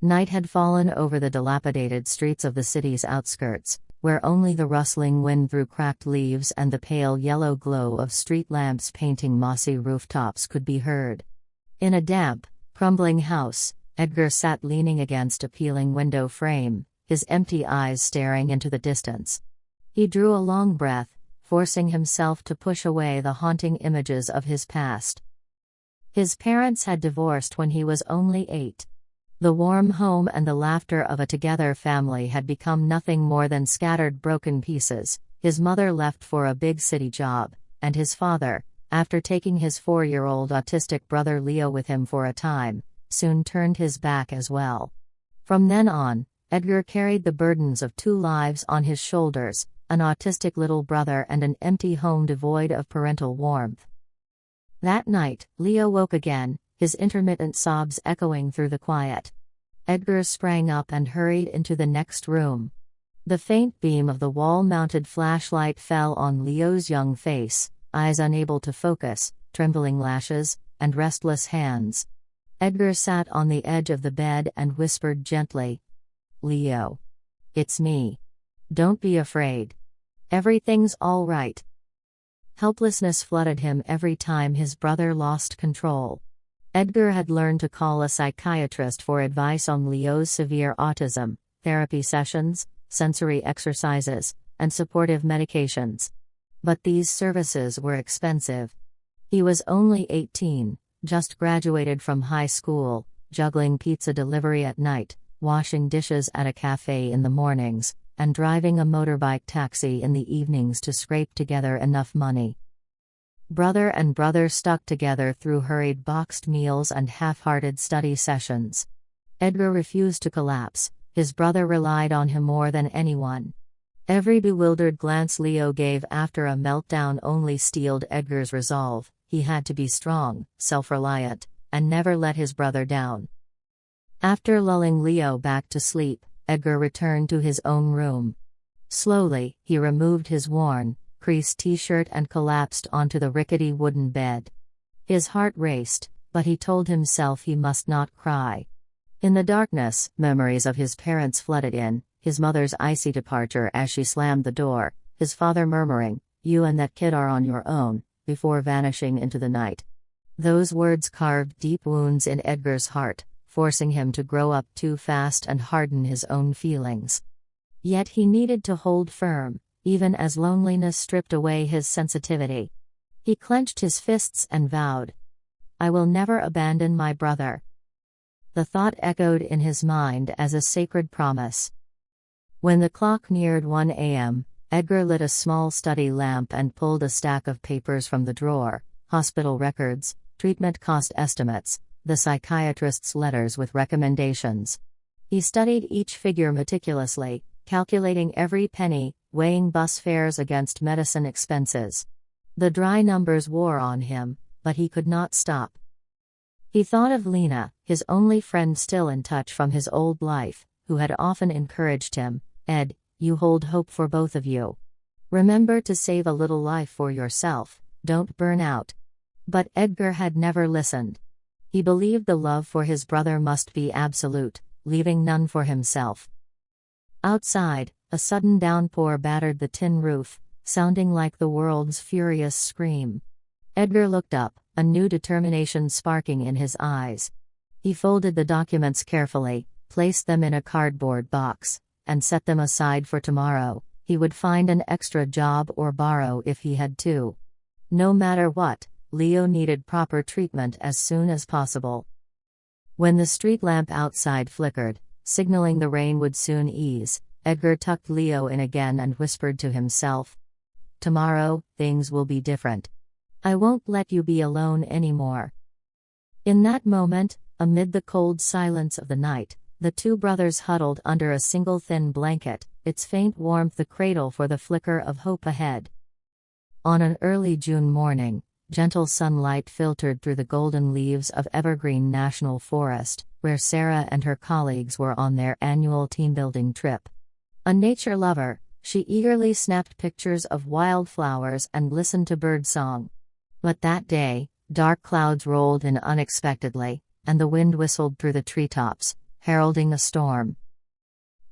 Night had fallen over the dilapidated streets of the city's outskirts, where only the rustling wind through cracked leaves and the pale yellow glow of street lamps painting mossy rooftops could be heard. In a damp, crumbling house, Edgar sat leaning against a peeling window frame, his empty eyes staring into the distance. He drew a long breath, forcing himself to push away the haunting images of his past. His parents had divorced when he was only 8. The warm home and the laughter of a together family had become nothing more than scattered broken pieces. His mother left for a big city job, and his father, after taking his 4-year-old autistic brother Leo with him for a time, soon turned his back as well. From then on, Edgar carried the burdens of 2 lives on his shoulders, an autistic little brother and an empty home devoid of parental warmth. That night, Leo woke again, his intermittent sobs echoing through the quiet. Edgar sprang up and hurried into the next room. The faint beam of the wall-mounted flashlight fell on Leo's young face, eyes unable to focus, trembling lashes, and restless hands. Edgar sat on the edge of the bed and whispered gently, "Leo. It's me. Don't be afraid. Everything's all right." Helplessness flooded him every time his brother lost control. Edgar had learned to call a psychiatrist for advice on Leo's severe autism, therapy sessions, sensory exercises, and supportive medications. But these services were expensive. He was only 18, just graduated from high school, juggling pizza delivery at night, washing dishes at a cafe in the mornings, and driving a motorbike taxi in the evenings to scrape together enough money. Brother and brother stuck together through hurried boxed meals and half-hearted study sessions. Edgar refused to collapse, his brother relied on him more than anyone. Every bewildered glance Leo gave after a meltdown only steeled Edgar's resolve. He had to be strong, self-reliant, and never let his brother down. After lulling Leo back to sleep, Edgar returned to his own room. Slowly, he removed his worn, creased t-shirt and collapsed onto the rickety wooden bed. His heart raced, but he told himself he must not cry. In the darkness, memories of his parents flooded in, his mother's icy departure as she slammed the door, his father murmuring, "You and that kid are on your own," before vanishing into the night. Those words carved deep wounds in Edgar's heart, forcing him to grow up too fast and harden his own feelings. Yet he needed to hold firm, even as loneliness stripped away his sensitivity. He clenched his fists and vowed, "I will never abandon my brother." The thought echoed in his mind as a sacred promise. When the clock neared 1 a.m., Edgar lit a small study lamp and pulled a stack of papers from the drawer: hospital records, treatment cost estimates, the psychiatrist's letters with recommendations. He studied each figure meticulously, calculating every penny, weighing bus fares against medicine expenses. The dry numbers wore on him, but he could not stop. He thought of Lena, his only friend still in touch from his old life, who had often encouraged him, "Ed, you hold hope for both of you. Remember to save a little life for yourself, don't burn out." But Edgar had never listened. He believed the love for his brother must be absolute, leaving none for himself. Outside, a sudden downpour battered the tin roof, sounding like the world's furious scream. Edgar looked up, a new determination sparking in his eyes. He folded the documents carefully, placed them in a cardboard box, and set them aside for tomorrow. He would find an extra job or borrow if he had to. No matter what, Leo needed proper treatment as soon as possible. When the street lamp outside flickered, signaling the rain would soon ease, Edgar tucked Leo in again and whispered to himself, "Tomorrow, things will be different. I won't let you be alone anymore." In that moment, amid the cold silence of the night, the two brothers huddled under a single thin blanket, its faint warmth the cradle for the flicker of hope ahead. On an early June morning, gentle sunlight filtered through the golden leaves of Evergreen National Forest, where Sarah and her colleagues were on their annual team-building trip. A nature lover, she eagerly snapped pictures of wildflowers and listened to birdsong. But that day, dark clouds rolled in unexpectedly, and the wind whistled through the treetops, heralding a storm.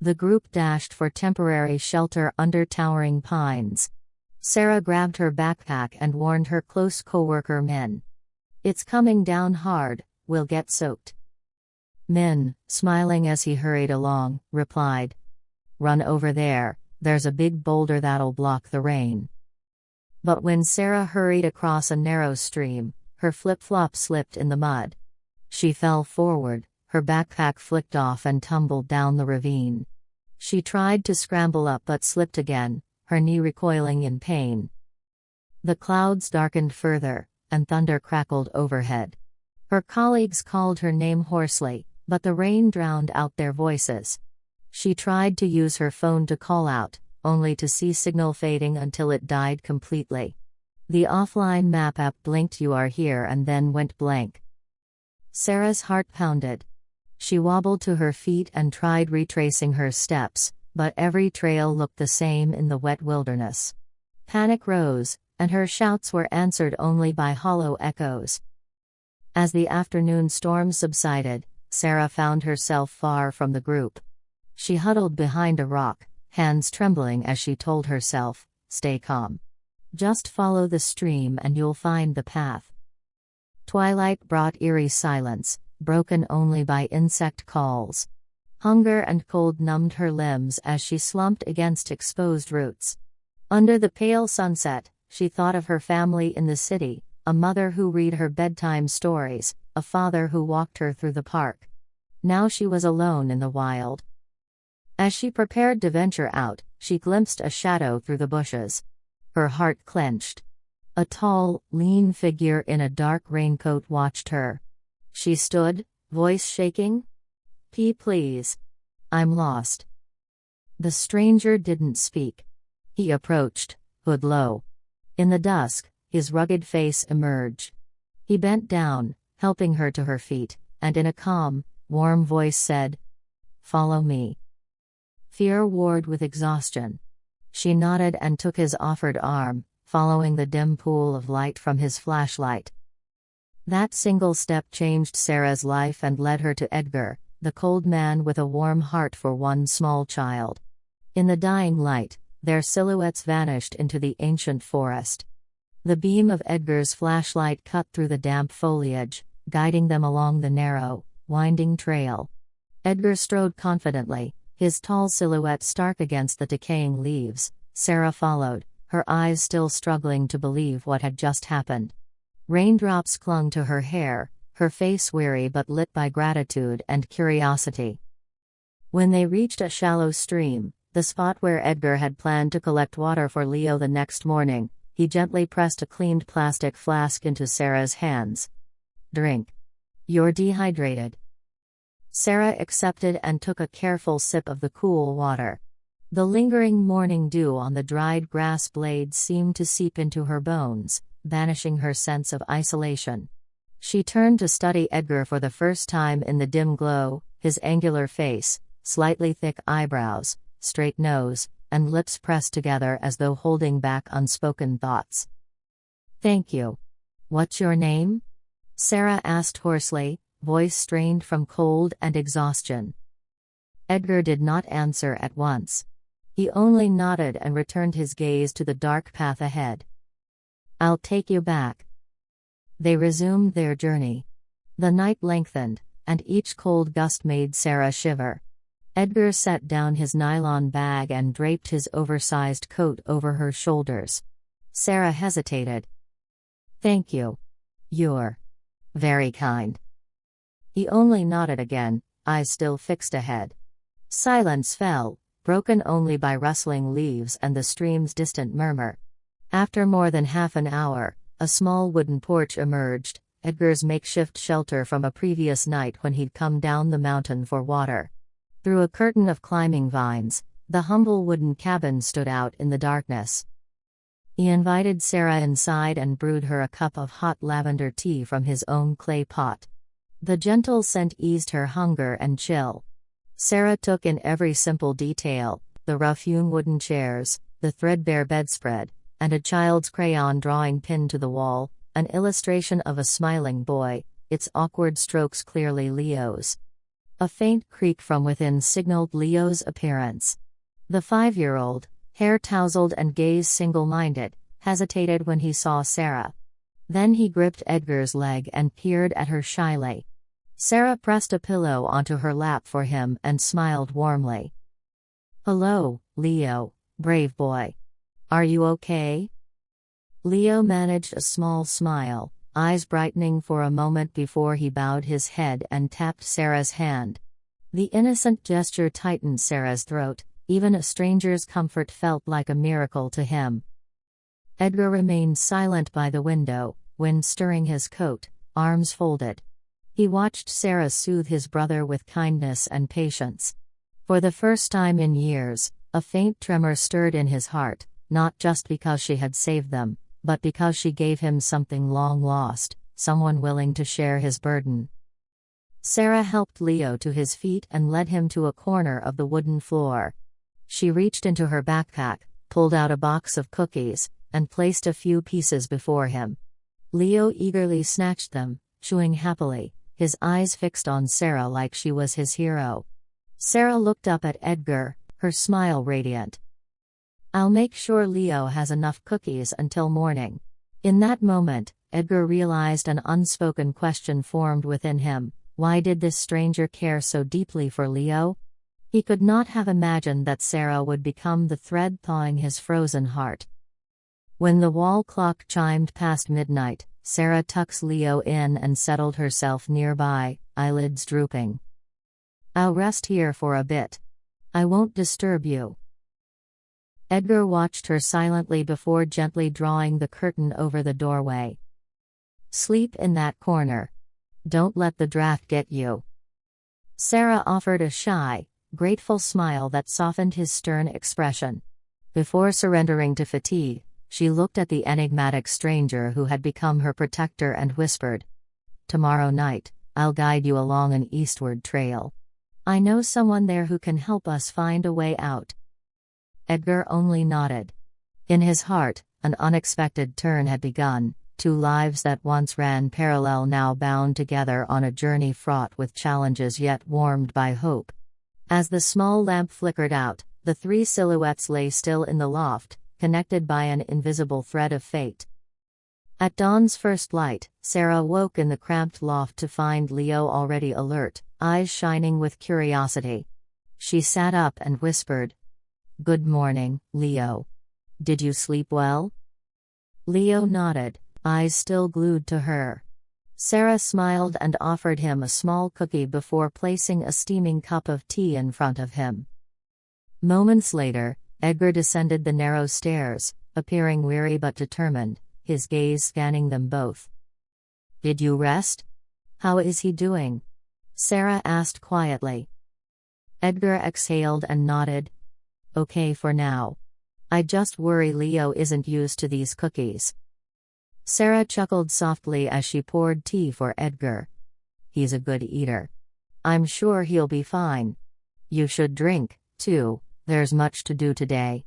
The group dashed for temporary shelter under towering pines. Sarah grabbed her backpack and warned her close coworker Min. "It's coming down hard, we'll get soaked." Min, smiling as he hurried along, replied, "Run over there, there's a big boulder that'll block the rain." But when Sarah hurried across a narrow stream, her flip-flop slipped in the mud. She fell forward, her backpack flicked off and tumbled down the ravine. She tried to scramble up but slipped again, her knee recoiling in pain. The clouds darkened further, and thunder crackled overhead. Her colleagues called her name hoarsely, but the rain drowned out their voices. She tried to use her phone to call out, only to see signal fading until it died completely. The offline map app blinked "You are here" and then went blank. Sarah's heart pounded. She wobbled to her feet and tried retracing her steps, but every trail looked the same in the wet wilderness. Panic rose, and her shouts were answered only by hollow echoes. As the afternoon storm subsided, Sarah found herself far from the group. She huddled behind a rock, hands trembling as she told herself, "Stay calm. Just follow the stream and you'll find the path." Twilight brought eerie silence, broken only by insect calls. Hunger and cold numbed her limbs as she slumped against exposed roots. Under the pale sunset, she thought of her family in the city, a mother who read her bedtime stories, a father who walked her through the park. Now she was alone in the wild. As she prepared to venture out, she glimpsed a shadow through the bushes. Her heart clenched. A tall, lean figure in a dark raincoat watched her. She stood, voice shaking. Please. I'm lost." The stranger didn't speak. He approached, hood low. In the dusk, his rugged face emerged. He bent down, helping her to her feet, and in a calm, warm voice said, "Follow me." Fear warred with exhaustion. She nodded and took his offered arm, following the dim pool of light from his flashlight. That single step changed Sarah's life and led her to Edgar, the cold man with a warm heart for one small child. In the dying light, their silhouettes vanished into the ancient forest. The beam of Edgar's flashlight cut through the damp foliage, guiding them along the narrow, winding trail. Edgar strode confidently, his tall silhouette stark against the decaying leaves. Sarah followed, her eyes still struggling to believe what had just happened. Raindrops clung to her hair, her face weary but lit by gratitude and curiosity. When they reached a shallow stream, the spot where Edgar had planned to collect water for Leo the next morning, he gently pressed a cleaned plastic flask into Sarah's hands. "Drink. You're dehydrated." Sarah accepted and took a careful sip of the cool water. The lingering morning dew on the dried grass blades seemed to seep into her bones, banishing her sense of isolation. She turned to study Edgar for the first time in the dim glow, his angular face, slightly thick eyebrows, straight nose, and lips pressed together as though holding back unspoken thoughts. "Thank you. What's your name?" Sarah asked hoarsely, voice strained from cold and exhaustion. Edgar did not answer at once. He only nodded and returned his gaze to the dark path ahead. "I'll take you back." They resumed their journey. The night lengthened, and each cold gust made Sarah shiver. Edgar set down his nylon bag and draped his oversized coat over her shoulders. Sarah hesitated. "Thank you. You're very kind." He only nodded again, eyes still fixed ahead. Silence fell, broken only by rustling leaves and the stream's distant murmur. After more than half an hour, a small wooden porch emerged, Edgar's makeshift shelter from a previous night when he'd come down the mountain for water. Through a curtain of climbing vines, the humble wooden cabin stood out in the darkness. He invited Sarah inside and brewed her a cup of hot lavender tea from his own clay pot. The gentle scent eased her hunger and chill. Sarah took in every simple detail, the rough-hewn wooden chairs, the threadbare bedspread, and a child's crayon drawing pinned to the wall, an illustration of a smiling boy, its awkward strokes clearly Leo's. A faint creak from within signaled Leo's appearance. The 5-year-old, hair tousled and gaze single-minded, hesitated when he saw Sarah. Then he gripped Edgar's leg and peered at her shyly. Sarah pressed a pillow onto her lap for him and smiled warmly. "Hello, Leo, brave boy. Are you okay?" Leo managed a small smile, eyes brightening for a moment before he bowed his head and tapped Sarah's hand. The innocent gesture tightened Sarah's throat. Even a stranger's comfort felt like a miracle to him. Edgar remained silent by the window, wind stirring his coat, arms folded. He watched Sarah soothe his brother with kindness and patience. For the first time in years, a faint tremor stirred in his heart, not just because she had saved them, but because she gave him something long lost, someone willing to share his burden. Sarah helped Leo to his feet and led him to a corner of the wooden floor. She reached into her backpack, pulled out a box of cookies, and placed a few pieces before him. Leo eagerly snatched them, chewing happily, his eyes fixed on Sarah like she was his hero. Sarah looked up at Edgar, her smile radiant. "I'll make sure Leo has enough cookies until morning." In that moment, Edgar realized an unspoken question formed within him. Why did this stranger care so deeply for Leo? He could not have imagined that Sarah would become the thread thawing his frozen heart. When the wall clock chimed past midnight, Sarah tucked Leo in and settled herself nearby, eyelids drooping. "I'll rest here for a bit. I won't disturb you." Edgar watched her silently before gently drawing the curtain over the doorway. "Sleep in that corner. Don't let the draft get you." Sarah offered a shy, grateful smile that softened his stern expression. Before surrendering to fatigue, she looked at the enigmatic stranger who had become her protector and whispered, "Tomorrow night, I'll guide you along an eastward trail. I know someone there who can help us find a way out." Edgar only nodded. In his heart, an unexpected turn had begun. Two lives that once ran parallel now bound together on a journey fraught with challenges yet warmed by hope. As the small lamp flickered out, the three silhouettes lay still in the loft, connected by an invisible thread of fate. At dawn's first light, Sarah woke in the cramped loft to find Leo already alert, eyes shining with curiosity. She sat up and whispered, "Good morning, Leo. Did you sleep well?" Leo nodded, eyes still glued to her. Sarah smiled and offered him a small cookie before placing a steaming cup of tea in front of him. Moments later, Edgar descended the narrow stairs, appearing weary but determined, his gaze scanning them both. "Did you rest? How is he doing?" Sarah asked quietly. Edgar exhaled and nodded. "Okay for now. I just worry Leo isn't used to these cookies." Sarah chuckled softly as she poured tea for Edgar. "He's a good eater. I'm sure he'll be fine. You should drink, too, there's much to do today."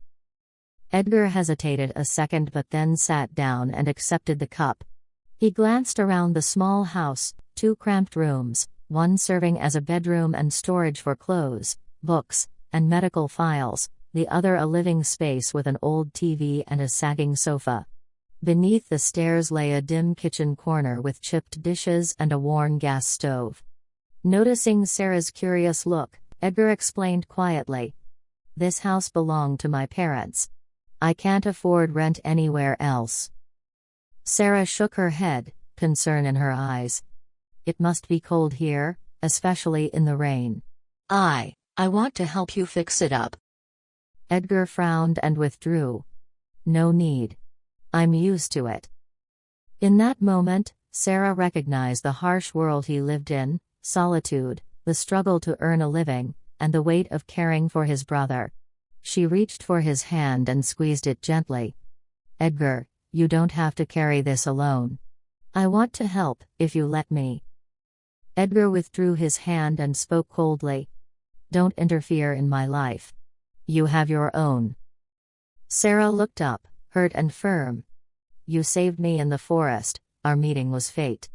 Edgar hesitated a second but then sat down and accepted the cup. He glanced around the small house, 2 cramped rooms, one serving as a bedroom and storage for clothes, books, and medical files, the other a living space with an old TV and a sagging sofa. Beneath the stairs lay a dim kitchen corner with chipped dishes and a worn gas stove. Noticing Sarah's curious look, Edgar explained quietly, "This house belonged to my parents. I can't afford rent anywhere else." Sarah shook her head, concern in her eyes. "It must be cold here, especially in the rain." I want to help you fix it up." Edgar frowned and withdrew. "No need. I'm used to it." In that moment, Sarah recognized the harsh world he lived in, solitude, the struggle to earn a living, and the weight of caring for his brother. She reached for his hand and squeezed it gently. "Edgar, you don't have to carry this alone. I want to help, if you let me." Edgar withdrew his hand and spoke coldly. "Don't interfere in my life. You have your own." Sarah looked up, hurt and firm. "You saved me in the forest, our meeting was fate.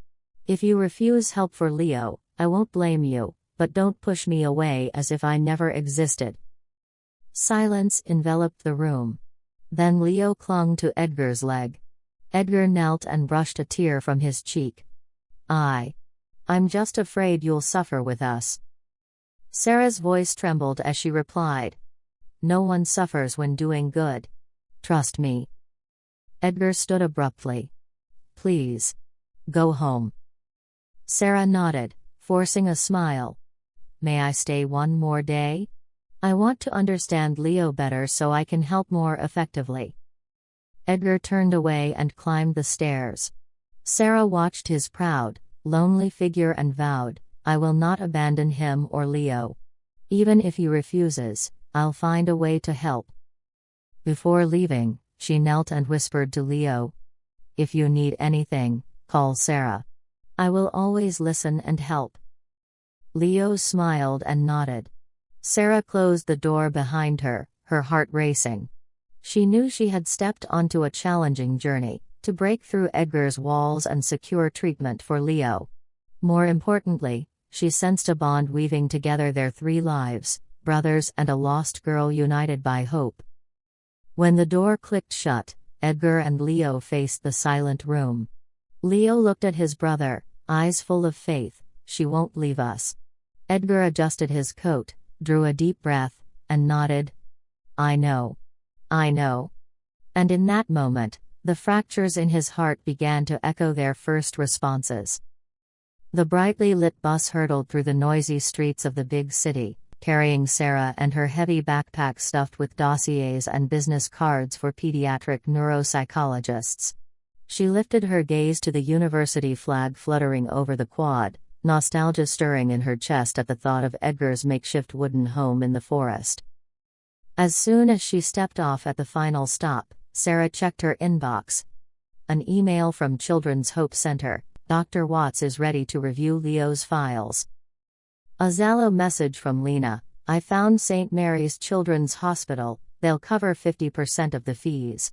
If you refuse help for Leo, I won't blame you, but don't push me away as if I never existed." Silence enveloped the room. Then Leo clung to Edgar's leg. Edgar knelt and brushed a tear from his cheek. I'm just afraid you'll suffer with us." Sarah's voice trembled as she replied, "No one suffers when doing good. Trust me." Edgar stood abruptly. "Please. Go home." Sarah nodded, forcing a smile. "May I stay one more day? I want to understand Leo better so I can help more effectively." Edgar turned away and climbed the stairs. Sarah watched his proud, lonely figure and vowed, "I will not abandon him or Leo. Even if he refuses, I'll find a way to help." Before leaving, she knelt and whispered to Leo, "If you need anything, call Sarah. I will always listen and help." Leo smiled and nodded. Sarah closed the door behind her, her heart racing. She knew she had stepped onto a challenging journey, to break through Edgar's walls and secure treatment for Leo. More importantly, she sensed a bond weaving together their 3 lives, brothers and a lost girl united by hope. When the door clicked shut, Edgar and Leo faced the silent room. Leo looked at his brother, eyes full of faith. "She won't leave us." Edgar adjusted his coat, drew a deep breath, and nodded. I know. And in that moment, the fractures in his heart began to echo their first responses. The brightly lit bus hurtled through the noisy streets of the big city, carrying Sarah and her heavy backpack stuffed with dossiers and business cards for pediatric neuropsychologists. She lifted her gaze to the university flag fluttering over the quad, nostalgia stirring in her chest at the thought of Edgar's makeshift wooden home in the forest. As soon as she stepped off at the final stop, Sarah checked her inbox. An email from Children's Hope Center. "Dr. Watts is ready to review Leo's files." A Zallo message from Lena. "I found St. Mary's Children's Hospital, they'll cover 50% of the fees."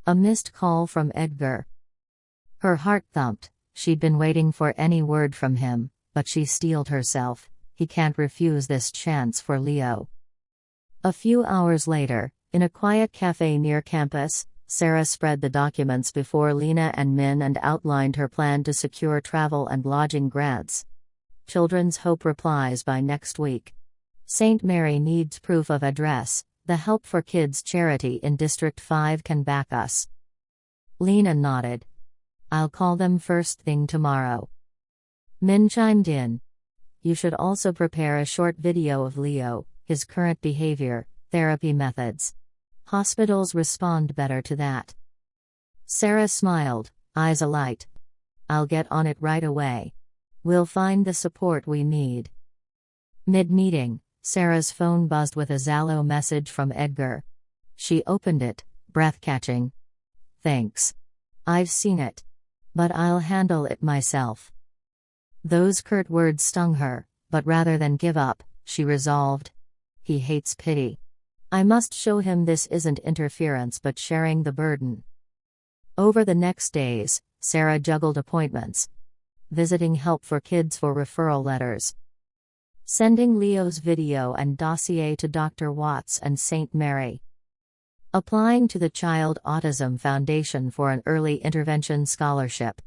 A missed call from Edgar. Her heart thumped. She'd been waiting for any word from him, but she steeled herself. He can't refuse this chance for Leo. A few hours later, in a quiet cafe near campus, Sarah spread the documents before Lena and Min and outlined her plan to secure travel and lodging grants. Children's Hope replies by next week. St. Mary needs proof of address. The Help for Kids charity in District 5 can back us. Lena nodded. "I'll call them first thing tomorrow." Min chimed in. "You should also prepare a short video of Leo, his current behavior, therapy methods. Hospitals respond better to that." Sarah smiled, eyes alight. "I'll get on it right away. We'll find the support we need." Mid-meeting, Sarah's phone buzzed with a Zallo message from Edgar. She opened it, breath-catching. "Thanks. I've seen it. But I'll handle it myself." Those curt words stung her, but rather than give up, she resolved. He hates pity. I must show him this isn't interference but sharing the burden. Over the next days, Sarah juggled appointments. Visiting Help for Kids for referral letters. Sending Leo's video and dossier to Dr. Watts and St. Mary. Applying to the Child Autism Foundation for an early intervention scholarship.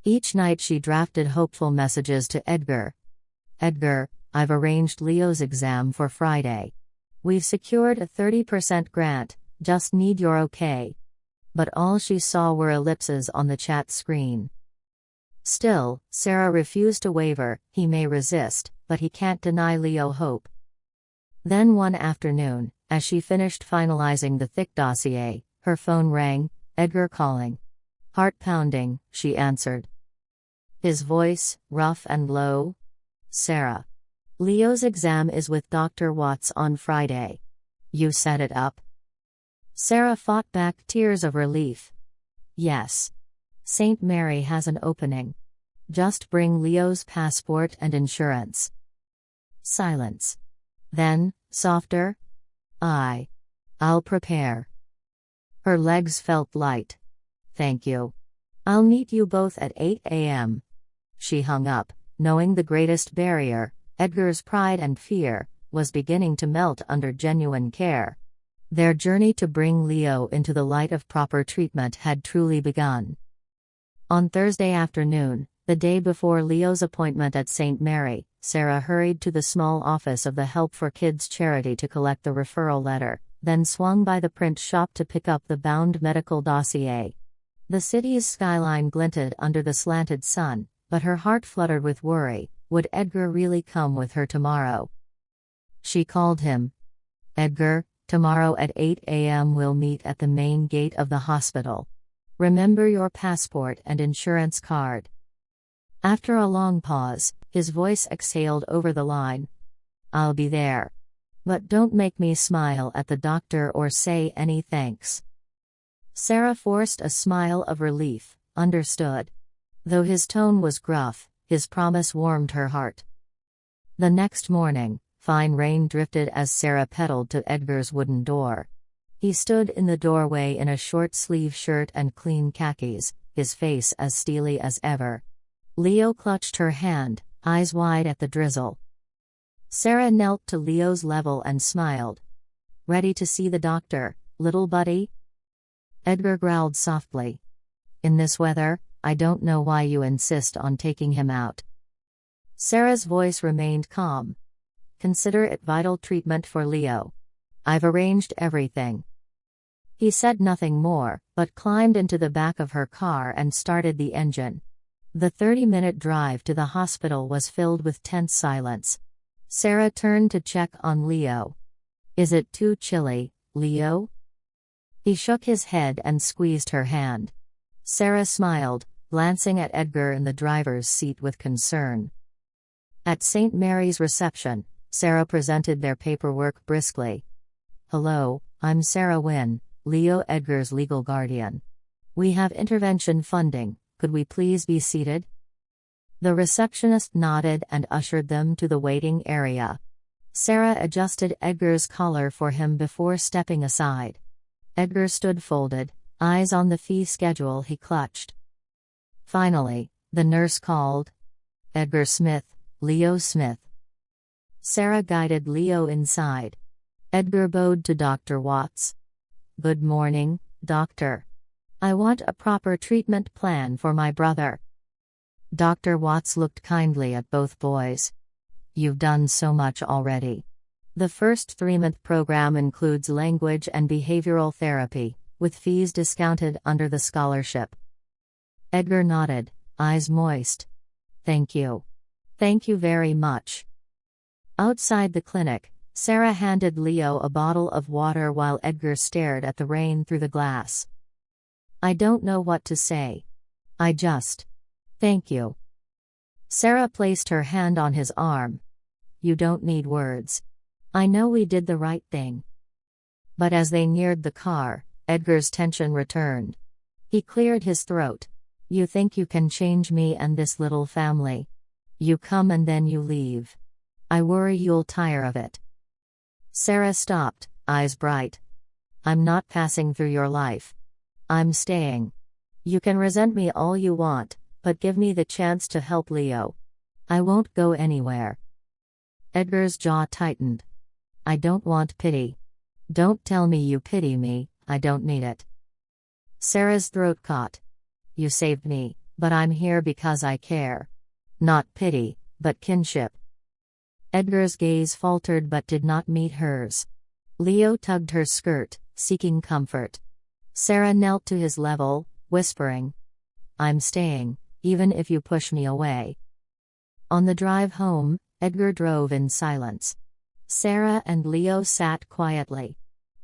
Each night she drafted hopeful messages to Edgar. "Edgar, I've arranged Leo's exam for Friday. We've secured a 30% grant, just need your okay." But all she saw were ellipses on the chat screen. Still, Sarah refused to waver. He may resist, but he can't deny Leo hope. Then one afternoon, as she finished finalizing the thick dossier, her phone rang. Edgar calling. Heart pounding, she answered. His voice, rough and low. "Sarah. Leo's exam is with Dr. Watts on Friday. You set it up?" Sarah fought back tears of relief. "Yes. St. Mary has an opening. Just bring Leo's passport and insurance." Silence. Then, softer. I'll prepare." Her legs felt light. "Thank you. I'll meet you both at 8 a.m. She hung up, knowing the greatest barrier, Edgar's pride and fear, was beginning to melt under genuine care. Their journey to bring Leo into the light of proper treatment had truly begun. On Thursday afternoon, the day before Leo's appointment at St. Mary, Sarah hurried to the small office of the Help for Kids charity to collect the referral letter, then swung by the print shop to pick up the bound medical dossier. The city's skyline glinted under the slanted sun, but her heart fluttered with worry. Would Edgar really come with her tomorrow? She called him. "Edgar, tomorrow at 8 a.m. we'll meet at the main gate of the hospital. Remember your passport and insurance card." After a long pause, his voice exhaled over the line. "I'll be there. But don't make me smile at the doctor or say any thanks." Sarah forced a smile of relief. Understood. Though his tone was gruff, his promise warmed her heart. The next morning, fine rain drifted as Sarah pedaled to Edgar's wooden door. He stood in the doorway in a short-sleeve shirt and clean khakis, his face as steely as ever. Leo clutched her hand, eyes wide at the drizzle. Sarah knelt to Leo's level and smiled. "Ready to see the doctor, little buddy?" Edgar growled softly. "In this weather, I don't know why you insist on taking him out." Sarah's voice remained calm. "Consider it vital treatment for Leo. I've arranged everything." He said nothing more, but climbed into the back of her car and started the engine. The 30-minute drive to the hospital was filled with tense silence. Sarah turned to check on Leo. "Is it too chilly, Leo?" He shook his head and squeezed her hand. Sarah smiled, glancing at Edgar in the driver's seat with concern. At St. Mary's reception, Sarah presented their paperwork briskly. "Hello, I'm Sarah Wynne, Leo Edgar's legal guardian. We have intervention funding, could we please be seated?" The receptionist nodded and ushered them to the waiting area. Sarah adjusted Edgar's collar for him before stepping aside. Edgar stood folded, eyes on the fee schedule he clutched. Finally, the nurse called. "Edgar Smith, Leo Smith." Sarah guided Leo inside. Edgar bowed to Dr. Watts. "Good morning, doctor. I want a proper treatment plan for my brother." Dr. Watts looked kindly at both boys. "You've done so much already. The first 3-month program includes language and behavioral therapy, with fees discounted under the scholarship." Edgar nodded, eyes moist. "Thank you. Thank you very much." Outside the clinic, Sarah handed Leo a bottle of water while Edgar stared at the rain through the glass. "I don't know what to say. Thank you." Sarah placed her hand on his arm. "You don't need words. I know we did the right thing." But as they neared the car, Edgar's tension returned. He cleared his throat. "You think you can change me and this little family? You come and then you leave. I worry you'll tire of it." Sarah stopped, eyes bright. "I'm not passing through your life. I'm staying. You can resent me all you want, but give me the chance to help Leo. I won't go anywhere." Edgar's jaw tightened. "I don't want pity. Don't tell me you pity me, I don't need it." Sarah's throat caught. "You saved me, but I'm here because I care. Not pity, but kinship." Edgar's gaze faltered but did not meet hers. Leo tugged her skirt, seeking comfort. Sarah knelt to his level, whispering, "I'm staying, even if you push me away." On the drive home, Edgar drove in silence. Sarah and Leo sat quietly.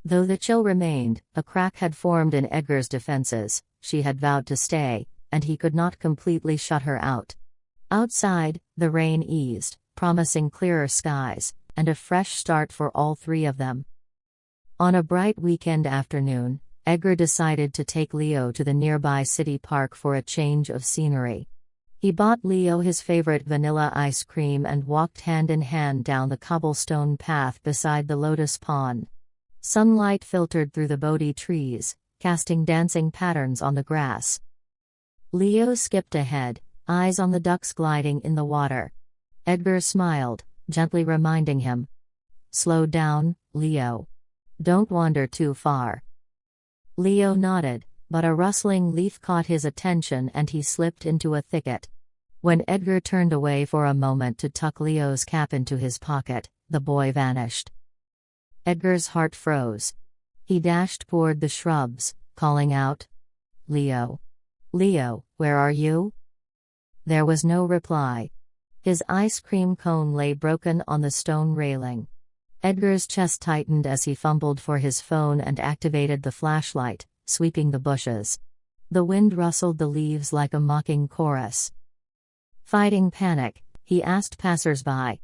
Though the chill remained, a crack had formed in Edgar's defenses. She had vowed to stay, and he could not completely shut her out. Outside, the rain eased, promising clearer skies, and a fresh start for all three of them. On a bright weekend afternoon, Edgar decided to take Leo to the nearby city park for a change of scenery. He bought Leo his favorite vanilla ice cream and walked hand in hand down the cobblestone path beside the lotus pond. Sunlight filtered through the Bodhi trees, casting dancing patterns on the grass. Leo skipped ahead, eyes on the ducks gliding in the water. Edgar smiled, gently reminding him. Slow down, Leo. Don't wander too far. Leo nodded, but a rustling leaf caught his attention and he slipped into a thicket. When Edgar turned away for a moment to tuck Leo's cap into his pocket, the boy vanished. Edgar's heart froze. He dashed toward the shrubs, calling out, Leo. Leo, where are you? There was no reply. His ice cream cone lay broken on the stone railing. Edgar's chest tightened as he fumbled for his phone and activated the flashlight, sweeping the bushes. The wind rustled the leaves like a mocking chorus. Fighting panic, he asked passersby,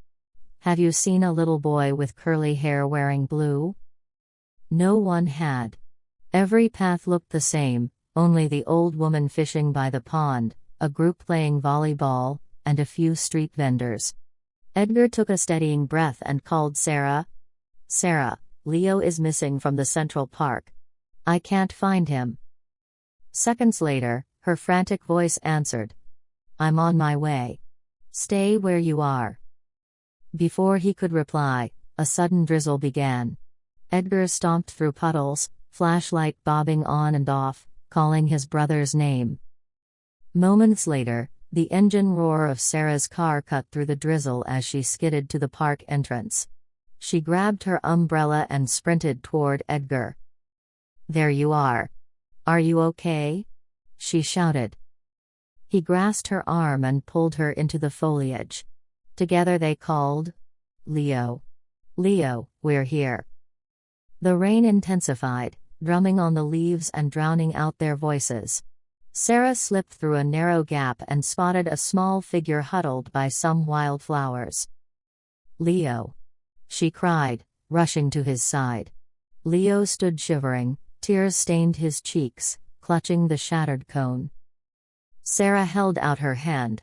have you seen a little boy with curly hair wearing blue? No one had. Every path looked the same, only the old woman fishing by the pond, a group playing volleyball, and a few street vendors. Edgar took a steadying breath and called Sarah. Sarah, Leo is missing from the Central Park. I can't find him. Seconds later, her frantic voice answered. I'm on my way. Stay where you are. Before he could reply, a sudden drizzle began. Edgar stomped through puddles, flashlight bobbing on and off, calling his brother's name. Moments later, the engine roar of Sarah's car cut through the drizzle as she skidded to the park entrance. She grabbed her umbrella and sprinted toward Edgar. There you are. Are you okay? She shouted. He grasped her arm and pulled her into the foliage. Together they called, Leo. Leo, we're here. The rain intensified, drumming on the leaves and drowning out their voices. Sarah slipped through a narrow gap and spotted a small figure huddled by some wildflowers. Leo! She cried, rushing to his side. Leo stood shivering, tears stained his cheeks, clutching the shattered cone. Sarah held out her hand.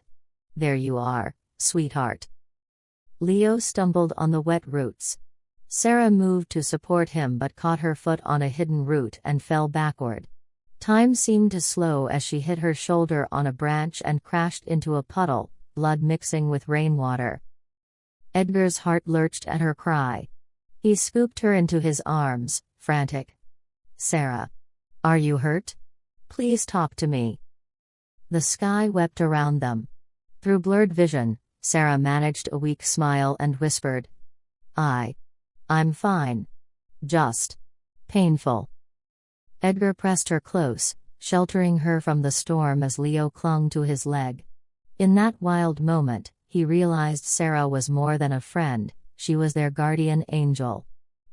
There you are, sweetheart. Leo stumbled on the wet roots. Sarah moved to support him but caught her foot on a hidden root and fell backward. Time seemed to slow as she hit her shoulder on a branch and crashed into a puddle, blood mixing with rainwater. Edgar's heart lurched at her cry. He scooped her into his arms, frantic. Sarah. Are you hurt? Please talk to me. The sky wept around them. Through blurred vision, Sarah managed a weak smile and whispered. I'm fine. Just painful. Edgar pressed her close, sheltering her from the storm as Leo clung to his leg. In that wild moment, he realized Sarah was more than a friend, she was their guardian angel.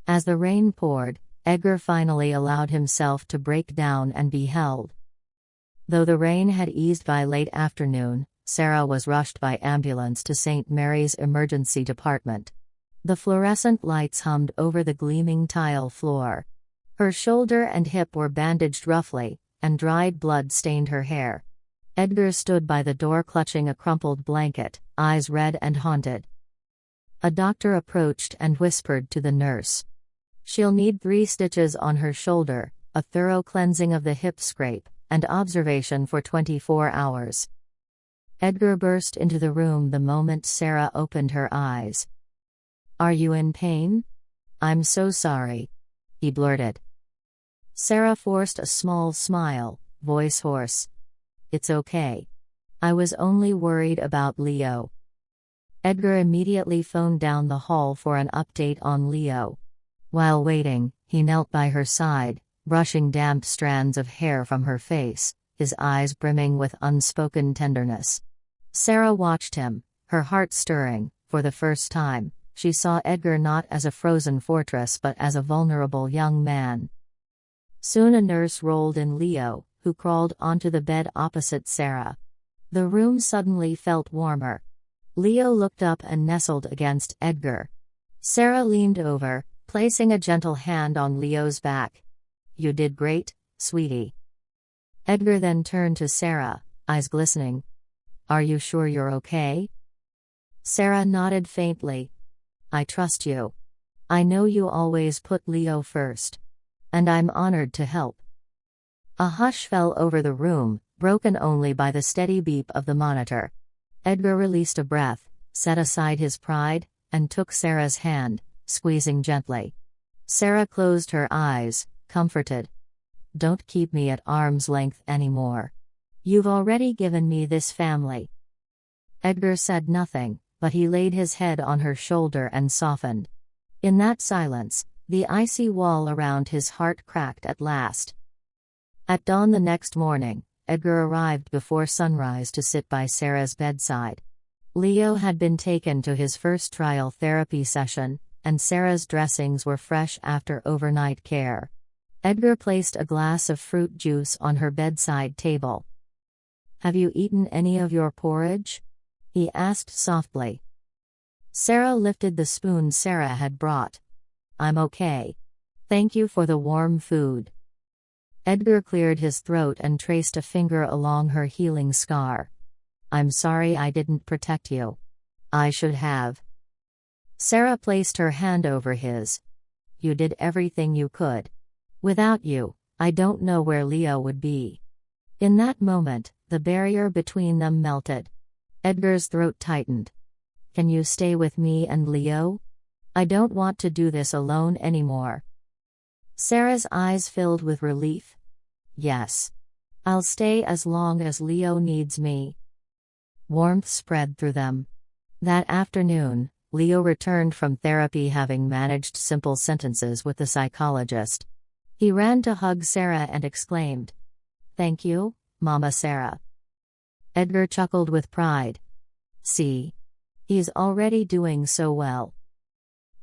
As the rain poured, Edgar finally allowed himself to break down and be held. Though the rain had eased by late afternoon, Sarah was rushed by ambulance to St. Mary's Emergency Department. The fluorescent lights hummed over the gleaming tile floor. Her shoulder and hip were bandaged roughly, and dried blood stained her hair. Edgar stood by the door clutching a crumpled blanket, eyes red and haunted. A doctor approached and whispered to the nurse. She'll need 3 stitches on her shoulder, a thorough cleansing of the hip scrape, and observation for 24 hours. Edgar burst into the room the moment Sarah opened her eyes. Are you in pain? I'm so sorry. He blurted. Sarah forced a small smile, voice hoarse. It's okay. I was only worried about Leo. Edgar immediately phoned down the hall for an update on Leo. While waiting, he knelt by her side, brushing damp strands of hair from her face, his eyes brimming with unspoken tenderness. Sarah watched him, her heart stirring. For the first time, she saw Edgar not as a frozen fortress but as a vulnerable young man. Soon a nurse rolled in Leo, who crawled onto the bed opposite Sarah. The room suddenly felt warmer. Leo looked up and nestled against Edgar. Sarah leaned over, placing a gentle hand on Leo's back. You did great, sweetie. Edgar then turned to Sarah, eyes glistening. Are you sure you're okay? Sarah nodded faintly. I trust you. I know you always put Leo first. And I'm honored to help. A hush fell over the room, broken only by the steady beep of the monitor. Edgar released a breath, set aside his pride, and took Sarah's hand, squeezing gently. Sarah closed her eyes, comforted. "Don't keep me at arm's length anymore. You've already given me this family." Edgar said nothing, but he laid his head on her shoulder and softened. In that silence, the icy wall around his heart cracked at last. At dawn the next morning, Edgar arrived before sunrise to sit by Sarah's bedside. Leo had been taken to his first trial therapy session, and Sarah's dressings were fresh after overnight care. Edgar placed a glass of fruit juice on her bedside table. "Have you eaten any of your porridge?" he asked softly. Sarah lifted the spoon Sarah had brought. "I'm okay. Thank you for the warm food." Edgar cleared his throat and traced a finger along her healing scar. "I'm sorry I didn't protect you. I should have." Sarah placed her hand over his. "You did everything you could. Without you, I don't know where Leo would be." In that moment, the barrier between them melted. Edgar's throat tightened. "Can you stay with me and Leo? I don't want to do this alone anymore." Sarah's eyes filled with relief. "Yes. I'll stay as long as Leo needs me." Warmth spread through them. That afternoon, Leo returned from therapy having managed simple sentences with the psychologist. He ran to hug Sarah and exclaimed, "Thank you, Mama Sarah." Edgar chuckled with pride. "See? He's already doing so well."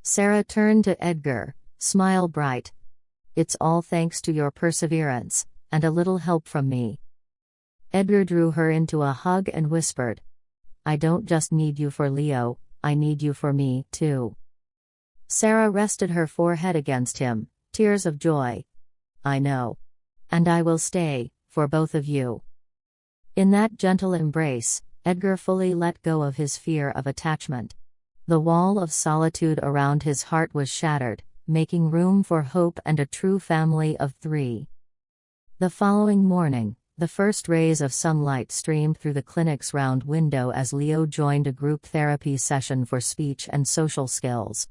Sarah turned to Edgar, smile bright. "It's all thanks to your perseverance, and a little help from me." Edgar drew her into a hug and whispered, "I don't just need you for Leo, I need you for me, too." Sarah rested her forehead against him, tears of joy. "I know. And I will stay, for both of you." In that gentle embrace, Edgar fully let go of his fear of attachment. The wall of solitude around his heart was shattered, making room for hope and a true family of 3. The following morning, the first rays of sunlight streamed through the clinic's round window as Leo joined a group therapy session for speech and social skills.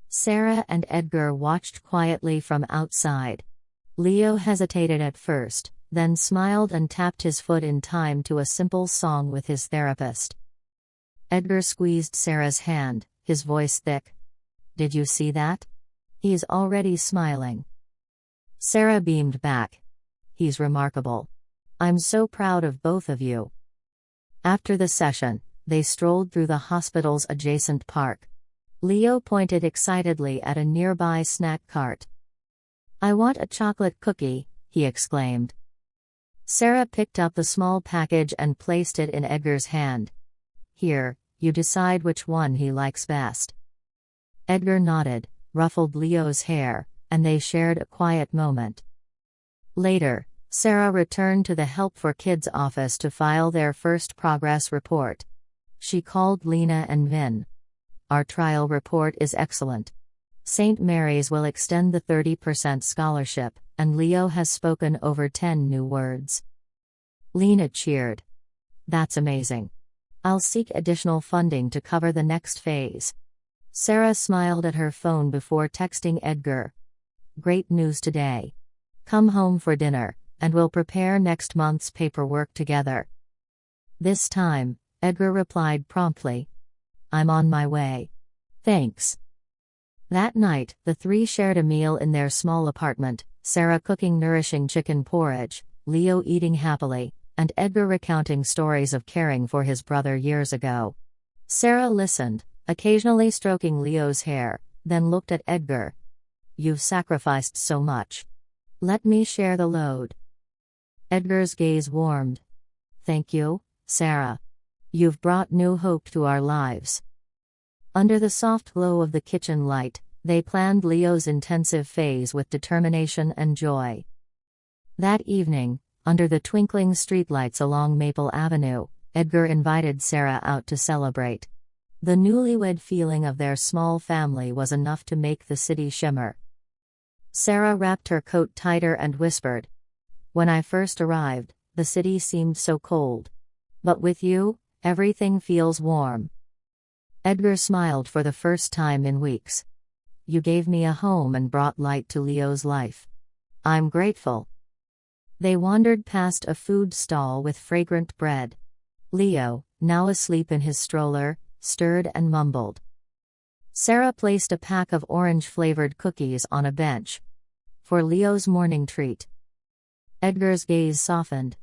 Sarah and Edgar watched quietly from outside. Leo hesitated at first, then smiled and tapped his foot in time to a simple song with his therapist. Edgar squeezed Sarah's hand, his voice thick. "Did you see that? He's already smiling." Sarah beamed back. "He's remarkable. I'm so proud of both of you." After the session, they strolled through the hospital's adjacent park. Leo pointed excitedly at a nearby snack cart. "I want a chocolate cookie," he exclaimed. Sarah picked up the small package and placed it in Edgar's hand. "Here, you decide which one he likes best." Edgar nodded, ruffled Leo's hair, and they shared a quiet moment. Later, Sarah returned to the Help for Kids office to file their first progress report. She called Lena and Vin. "Our trial report is excellent. St. Mary's will extend the 30% scholarship, and Leo has spoken over 10 new words." Lena cheered. "That's amazing. I'll seek additional funding to cover the next phase." Sarah smiled at her phone before texting Edgar. "Great news today. Come home for dinner, and we'll prepare next month's paperwork together." This time, Edgar replied promptly, "I'm on my way. Thanks." That night, the 3 shared a meal in their small apartment, Sarah cooking nourishing chicken porridge, Leo eating happily, and Edgar recounting stories of caring for his brother years ago. Sarah listened, occasionally stroking Leo's hair, then looked at Edgar. "You've sacrificed so much. Let me share the load." Edgar's gaze warmed. "Thank you, Sarah. You've brought new hope to our lives." Under the soft glow of the kitchen light, they planned Leo's intensive phase with determination and joy. That evening, under the twinkling streetlights along Maple Avenue, Edgar invited Sarah out to celebrate. The newlywed feeling of their small family was enough to make the city shimmer. Sarah wrapped her coat tighter and whispered, "When I first arrived, the city seemed so cold. But with you, everything feels warm. Edgar smiled for the first time in weeks. You gave me a home and brought light to Leo's life. I'm grateful. They wandered past a food stall with fragrant bread. Leo, now asleep in his stroller, stirred and mumbled. Sarah placed a pack of orange-flavored cookies on a bench. For Leo's morning treat. Edgar's gaze softened.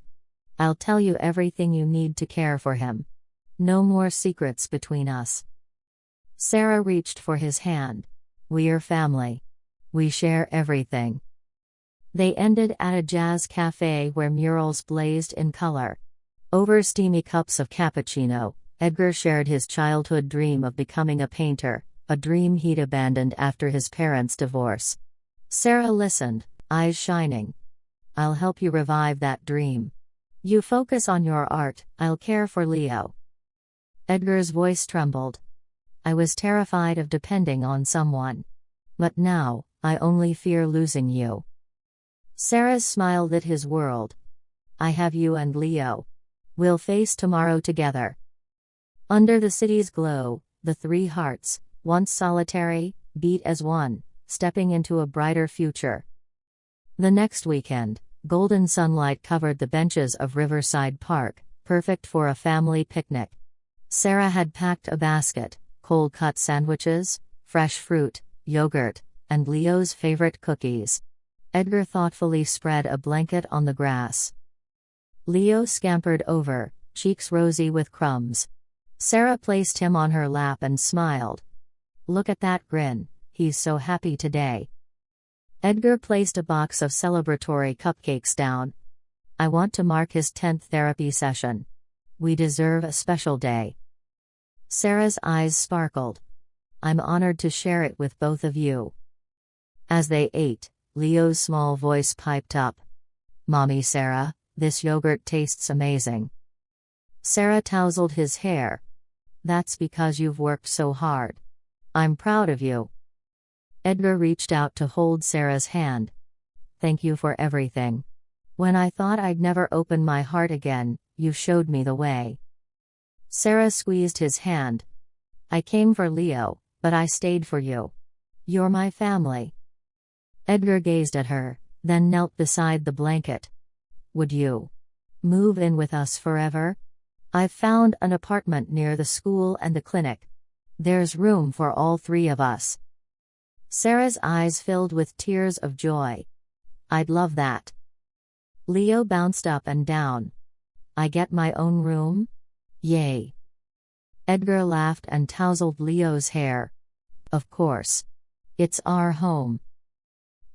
I'll tell you everything you need to care for him. No more secrets between us. Sarah reached for his hand. We're family. We share everything. They ended at a jazz cafe where murals blazed in color. Over steamy cups of cappuccino, Edgar shared his childhood dream of becoming a painter, a dream he'd abandoned after his parents' divorce. Sarah listened, eyes shining. I'll help you revive that dream. You focus on your art, I'll care for Leo. Edgar's voice trembled. I was terrified of depending on someone. But now, I only fear losing you. Sarah's smile lit his world. I have you and Leo. We'll face tomorrow together. Under the city's glow, the three hearts, once solitary, beat as one, stepping into a brighter future. The next weekend, golden sunlight covered the benches of Riverside Park, perfect for a family picnic. Sarah had packed a basket, cold-cut sandwiches, fresh fruit, yogurt, and Leo's favorite cookies. Edgar thoughtfully spread a blanket on the grass. Leo scampered over, cheeks rosy with crumbs. Sarah placed him on her lap and smiled. Look at that grin, he's so happy today. Edgar placed a box of celebratory cupcakes down. I want to mark his 10th therapy session. We deserve a special day. Sarah's eyes sparkled. I'm honored to share it with both of you. As they ate, Leo's small voice piped up. Mommy Sarah, this yogurt tastes amazing. Sarah tousled his hair. That's because you've worked so hard. I'm proud of you. Edgar reached out to hold Sarah's hand. Thank you for everything. When I thought I'd never open my heart again, you showed me the way. Sarah squeezed his hand. I came for Leo, but I stayed for you. You're my family. Edgar gazed at her, then knelt beside the blanket. Would you move in with us forever? I've found an apartment near the school and the clinic. There's room for all three of us. Sarah's eyes filled with tears of joy. I'd love that. Leo bounced up and down. I get my own room? Yay. Edgar laughed and tousled Leo's hair. Of course. It's our home.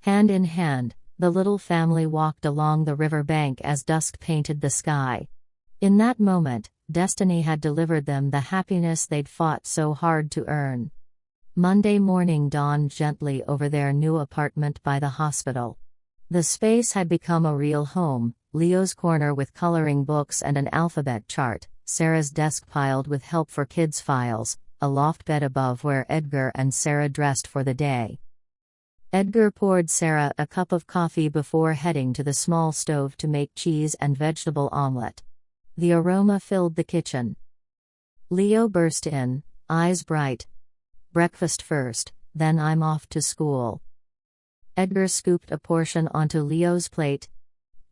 Hand in hand, the little family walked along the river bank as dusk painted the sky. In that moment, destiny had delivered them the happiness they'd fought so hard to earn. Monday morning dawned gently over their new apartment by the hospital. The space had become a real home, Leo's corner with coloring books and an alphabet chart, Sarah's desk piled with help for kids' files, a loft bed above where Edgar and Sarah dressed for the day. Edgar poured Sarah a cup of coffee before heading to the small stove to make cheese and vegetable omelette. The aroma filled the kitchen. Leo burst in, eyes bright. Breakfast first, then I'm off to school. Edgar scooped a portion onto Leo's plate.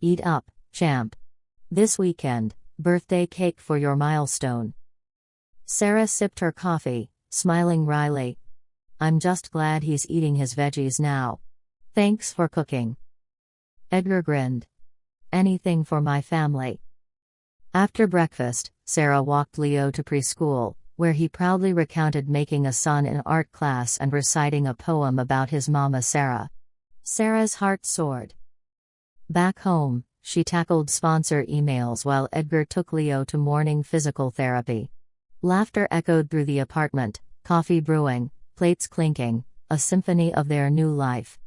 Eat up, champ. This weekend, birthday cake for your milestone. Sarah sipped her coffee, smiling wryly. I'm just glad he's eating his veggies now. Thanks for cooking. Edgar grinned. Anything for my family. After breakfast, Sarah walked Leo to preschool, where he proudly recounted making a son in art class and reciting a poem about his mama Sarah. Sarah's heart soared. Back home, she tackled sponsor emails while Edgar took Leo to morning physical therapy. Laughter echoed through the apartment, coffee brewing, plates clinking, a symphony of their new life.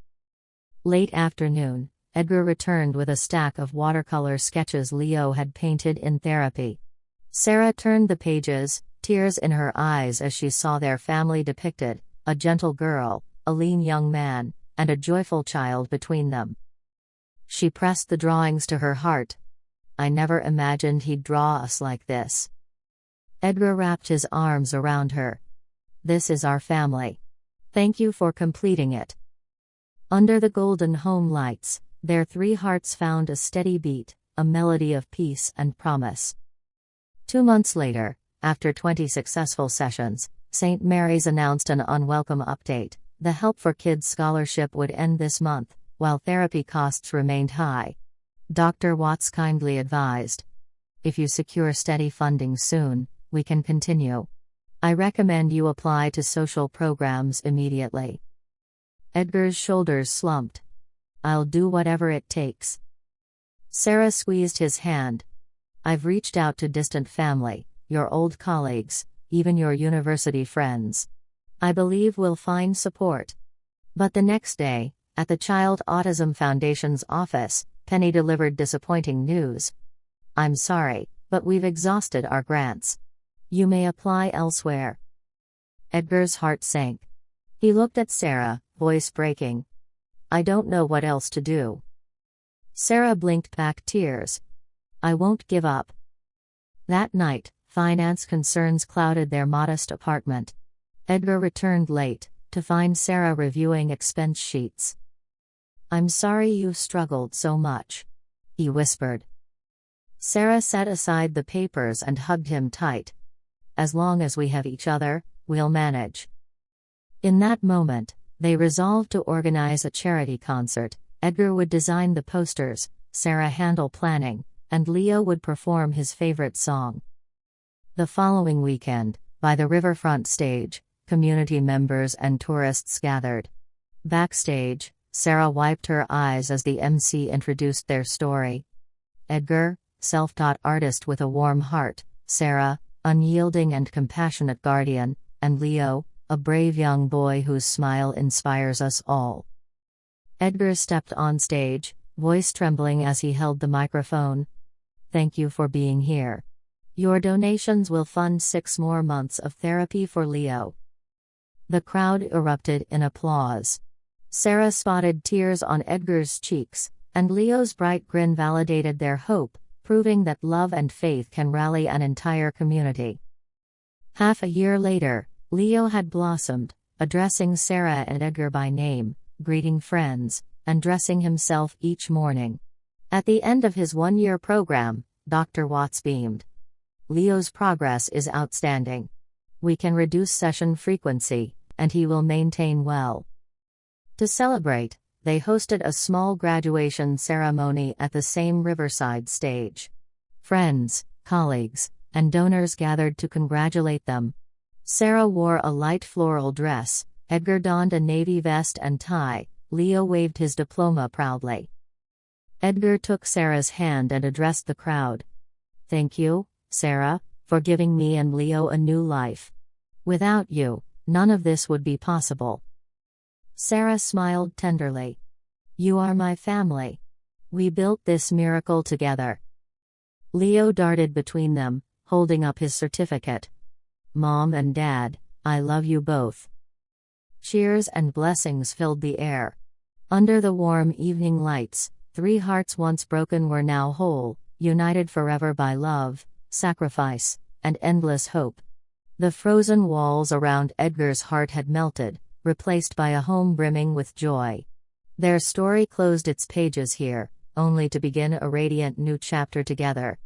Late afternoon, Edgar returned with a stack of watercolor sketches Leo had painted in therapy. Sarah turned the pages, tears in her eyes as she saw their family depicted, a gentle girl, a lean young man, and a joyful child between them. She pressed the drawings to her heart. I never imagined he'd draw us like this. Edgar wrapped his arms around her. This is our family. Thank you for completing it. Under the golden home lights, their three hearts found a steady beat, a melody of peace and promise. 2 months later, after 20 successful sessions, St. Mary's announced an unwelcome update. The Help for Kids scholarship would end this month, while therapy costs remained high. Dr. Watts kindly advised, "If you secure steady funding soon, we can continue. I recommend you apply to social programs immediately." Edgar's shoulders slumped. "I'll do whatever it takes." Sarah squeezed his hand. "I've reached out to distant family, your old colleagues, even your university friends. I believe we'll find support." But the next day, at the Child Autism Foundation's office, Penny delivered disappointing news. "I'm sorry, but we've exhausted our grants. You may apply elsewhere." Edgar's heart sank. He looked at Sarah, voice breaking. "I don't know what else to do." Sarah blinked back tears. "I won't give up." That night, finance concerns clouded their modest apartment. Edgar returned late, to find Sarah reviewing expense sheets. "I'm sorry you've struggled so much," he whispered. Sarah set aside the papers and hugged him tight. "As long as we have each other, we'll manage." In that moment, they resolved to organize a charity concert. Edgar would design the posters, Sarah handle planning, and Leo would perform his favorite song. The following weekend, by the riverfront stage, community members and tourists gathered. Backstage, Sarah wiped her eyes as the MC introduced their story. Edgar, self-taught artist with a warm heart; Sarah, unyielding and compassionate guardian; and Leo, a brave young boy whose smile inspires us all. Edgar stepped on stage, voice trembling as he held the microphone. "Thank you for being here. Your donations will fund 6 more months of therapy for Leo." The crowd erupted in applause. Sarah spotted tears on Edgar's cheeks, and Leo's bright grin validated their hope, proving that love and faith can rally an entire community. Half a year later, Leo had blossomed, addressing Sarah and Edgar by name, greeting friends, and dressing himself each morning. At the end of his 1-year program, Dr. Watts beamed. "Leo's progress is outstanding. We can reduce session frequency, and he will maintain well." To celebrate, they hosted a small graduation ceremony at the same riverside stage. Friends, colleagues, and donors gathered to congratulate them. Sarah wore a light floral dress, Edgar donned a navy vest and tie, Leo waved his diploma proudly. Edgar took Sarah's hand and addressed the crowd. "Thank you, Sarah, for giving me and Leo a new life. Without you, none of this would be possible." Sarah smiled tenderly. "You are my family. We built this miracle together." Leo darted between them, holding up his certificate. "Mom and Dad, I love you both." Cheers and blessings filled the air. Under the warm evening lights, 3 hearts once broken were now whole, united forever by love, sacrifice, and endless hope. The frozen walls around Edgar's heart had melted, replaced by a home brimming with joy. Their story closed its pages here, only to begin a radiant new chapter together.